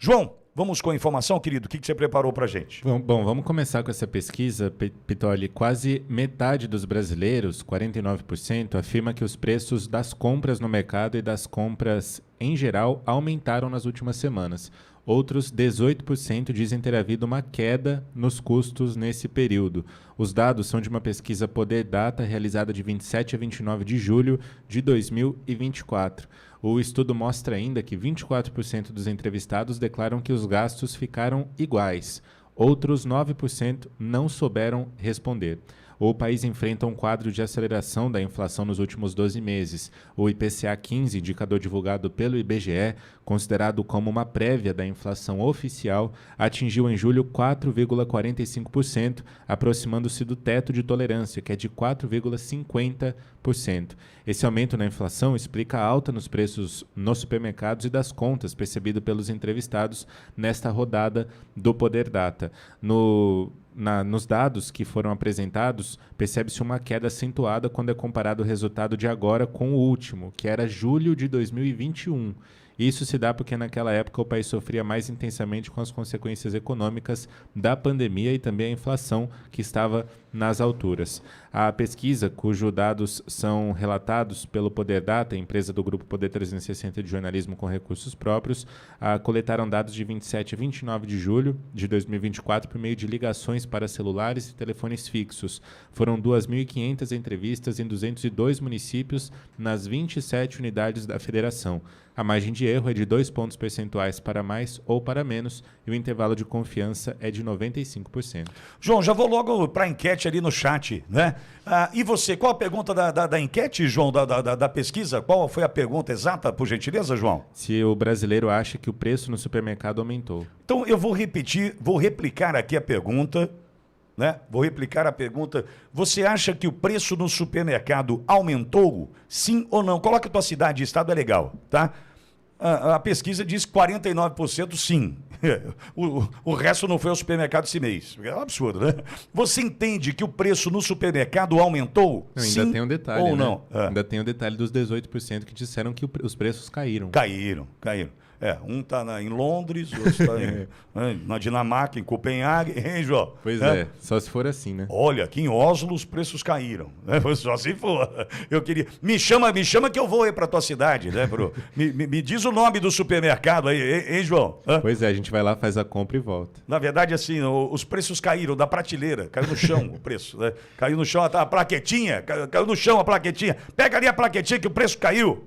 João, vamos com a informação, querido. O que você preparou para a gente? Bom, vamos começar com essa pesquisa, Pitoli. Quase metade dos brasileiros, 49%, afirma que os preços das compras no mercado e das compras em geral aumentaram nas últimas semanas. Outros 18% dizem ter havido uma queda nos custos nesse período. Os dados são de uma pesquisa Poder Data realizada de 27 a 29 de julho de 2024. O estudo mostra ainda que 24% dos entrevistados declaram que os gastos ficaram iguais. Outros 9% não souberam responder. O país enfrenta um quadro de aceleração da inflação nos últimos 12 meses. O IPCA 15, indicador divulgado pelo IBGE, considerado como uma prévia da inflação oficial, atingiu em julho 4,45%, aproximando-se do teto de tolerância, que é de 4,50%. Esse aumento na inflação explica a alta nos preços nos supermercados e das contas, percebido pelos entrevistados nesta rodada do Poder Data. Nos dados que foram apresentados, percebe-se uma queda acentuada quando é comparado o resultado de agora com o último, que era julho de 2021. Isso se dá porque naquela época o país sofria mais intensamente com as consequências econômicas da pandemia e também a inflação que estava nas alturas. A pesquisa, cujos dados são relatados pelo Poder Data, empresa do Grupo Poder 360 de jornalismo com recursos próprios, coletaram dados de 27 a 29 de julho de 2024 por meio de ligações para celulares e telefones fixos. Foram 2.500 entrevistas em 202 municípios nas 27 unidades da federação. A margem de erro é de 2 pontos percentuais para mais ou para menos e o intervalo de confiança é de 95%. João, já vou logo para a enquete ali no chat, né? E você, qual a pergunta da enquete, João, da pesquisa? Qual foi a pergunta exata, por gentileza, João? Se o brasileiro acha que o preço no supermercado aumentou. Então, eu vou replicar aqui a pergunta, né? Vou replicar a pergunta. Você acha que o preço no supermercado aumentou? Sim ou não? Coloca a tua cidade e estado, é legal, tá? A pesquisa diz 49% sim. O resto não foi ao supermercado esse mês. É um absurdo, né? Você entende que o preço no supermercado aumentou? Ainda sim tem um detalhe, ou né? não? Ainda tem o detalhe dos 18% que disseram que os preços caíram. Caíram. Um está em Londres, outro está na Dinamarca, em Copenhague, hein, João? Pois é, só se for assim, né? Olha, aqui em Oslo os preços caíram, né? Só se for. Eu queria... Me chama que eu vou aí para tua cidade, né, bro? Me diz o nome do supermercado aí, hein, João? Pois é, a gente vai lá, faz a compra e volta. Na verdade, assim, os preços caíram da prateleira, caiu no chão o preço, né? Caiu no chão a plaquetinha, caiu no chão a plaquetinha. Pega ali a plaquetinha que o preço caiu.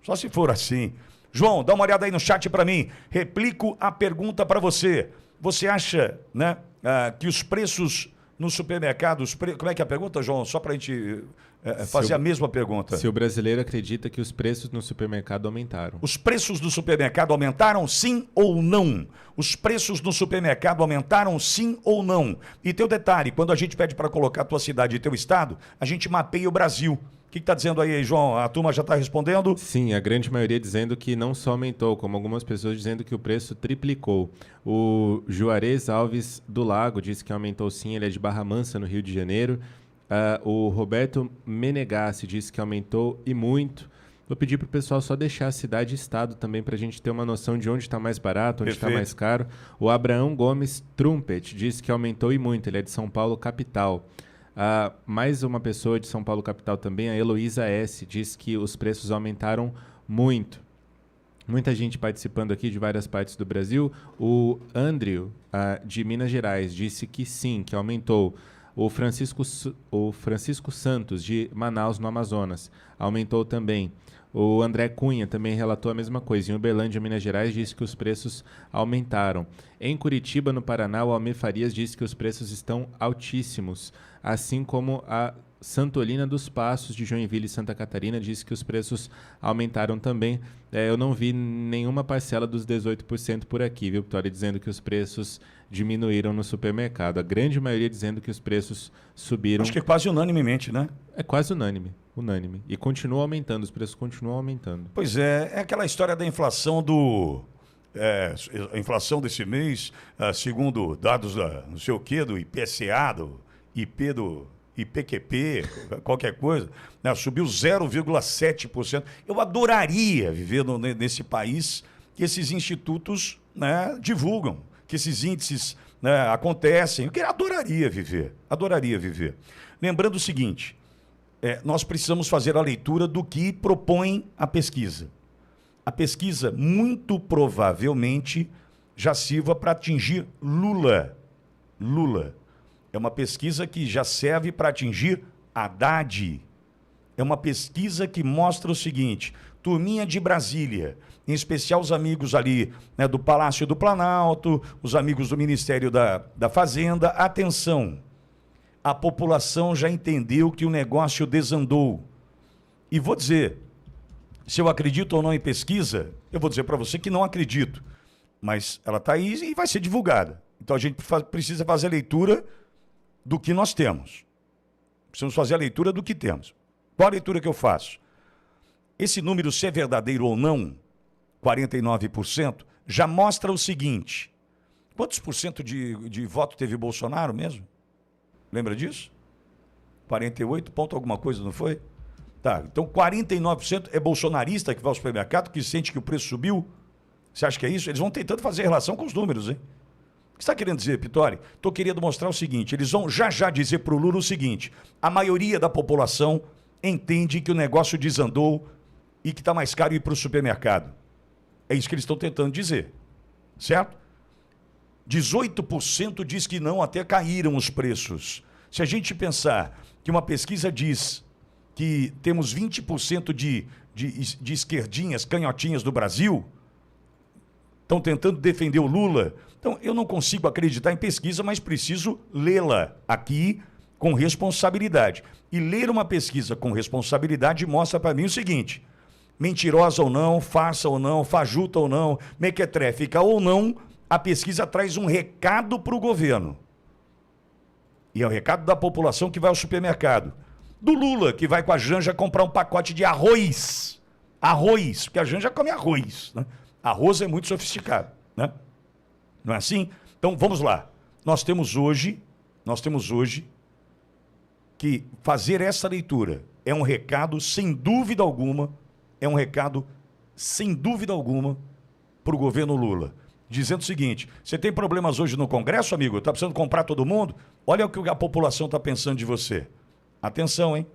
Só se for assim. João, dá uma olhada aí no chat para mim. Replico a pergunta para você. Você acha, né, que os preços no supermercado... Como é que é a pergunta, João? Só para a gente fazer a mesma pergunta. Se o brasileiro acredita que os preços no supermercado aumentaram. Os preços do supermercado aumentaram, sim ou não? Os preços no supermercado aumentaram, sim ou não? E teu detalhe, quando a gente pede para colocar a tua cidade e teu estado, a gente mapeia o Brasil. O que está dizendo aí, João? A turma já está respondendo? Sim, a grande maioria dizendo que não só aumentou, como algumas pessoas dizendo que o preço triplicou. O Juarez Alves do Lago disse que aumentou sim, ele é de Barra Mansa, no Rio de Janeiro. O Roberto Menegassi disse que aumentou e muito. Vou pedir para o pessoal só deixar a cidade e estado também para a gente ter uma noção de onde está mais barato, onde está mais caro. O Abraão Gomes Trumpet disse que aumentou e muito, ele é de São Paulo, capital. Mais uma pessoa de São Paulo capital também, a Heloísa S., diz que os preços aumentaram muito. Muita gente participando aqui de várias partes do Brasil. O Andrew, de Minas Gerais, disse que sim, que aumentou. O Francisco Santos, de Manaus, no Amazonas, aumentou também. O André Cunha também relatou a mesma coisa. Em Uberlândia, Minas Gerais, disse que os preços aumentaram. Em Curitiba, no Paraná, o Almir Farias disse que os preços estão altíssimos, assim como a Santolina dos Passos, de Joinville e Santa Catarina, disse que os preços aumentaram também. Eu não vi nenhuma parcela dos 18% por aqui, viu, Vitória, dizendo que os preços diminuíram no supermercado. A grande maioria dizendo que os preços subiram. Acho que é quase unanimemente, né? É quase unânime. E continua aumentando, os preços continuam aumentando. Pois é aquela história da inflação a inflação desse mês, segundo dados não sei o quê, do IPCA, do IP do IPQP, qualquer coisa, né, subiu 0,7%. Eu adoraria viver nesse país que esses institutos, né, divulgam, que esses índices, né, acontecem. Eu adoraria viver, adoraria viver. Lembrando o seguinte, nós precisamos fazer a leitura do que propõe a pesquisa. A pesquisa, muito provavelmente, já sirva para atingir Lula. Lula. É uma pesquisa que já serve para atingir Haddad. É uma pesquisa que mostra o seguinte: turminha de Brasília, em especial os amigos ali, né, do Palácio do Planalto, os amigos do Ministério da Fazenda, atenção, a população já entendeu que o negócio desandou. E vou dizer, se eu acredito ou não em pesquisa, eu vou dizer para você que não acredito, mas ela está aí e vai ser divulgada. Então a gente precisa fazer a leitura do que nós temos. Precisamos fazer a leitura do que temos. Qual a leitura que eu faço? Esse número, se é verdadeiro ou não, 49%, já mostra o seguinte: quantos por cento de voto teve Bolsonaro mesmo? Lembra disso? 48 ponto alguma coisa, não foi? Tá, então 49% é bolsonarista que vai ao supermercado, que sente que o preço subiu. Você acha que é isso? Eles vão tentando fazer relação com os números, hein? O que você está querendo dizer, Pittori? Estou querendo mostrar o seguinte: eles vão já dizer para o Lula o seguinte: a maioria da população entende que o negócio desandou e que está mais caro ir para o supermercado. É isso que eles estão tentando dizer, certo? 18% diz que não, até caíram os preços. Se a gente pensar que uma pesquisa diz que temos 20% de esquerdinhas, canhotinhas do Brasil, estão tentando defender o Lula. Então, eu não consigo acreditar em pesquisa, mas preciso lê-la aqui com responsabilidade. E ler uma pesquisa com responsabilidade mostra para mim o seguinte: mentirosa ou não, farsa ou não, fajuta ou não, mequetréfica ou não, a pesquisa traz um recado para o governo. E é o recado da população que vai ao supermercado. Do Lula, que vai com a Janja comprar um pacote de arroz. Arroz, porque a Janja come arroz, né? Arroz é muito sofisticado, né? Não é assim? Então, vamos lá. Nós temos hoje que fazer essa leitura é um recado, sem dúvida alguma, para o governo Lula. Dizendo o seguinte: você tem problemas hoje no Congresso, amigo? Está precisando comprar todo mundo? Olha o que a população está pensando de você. Atenção, hein?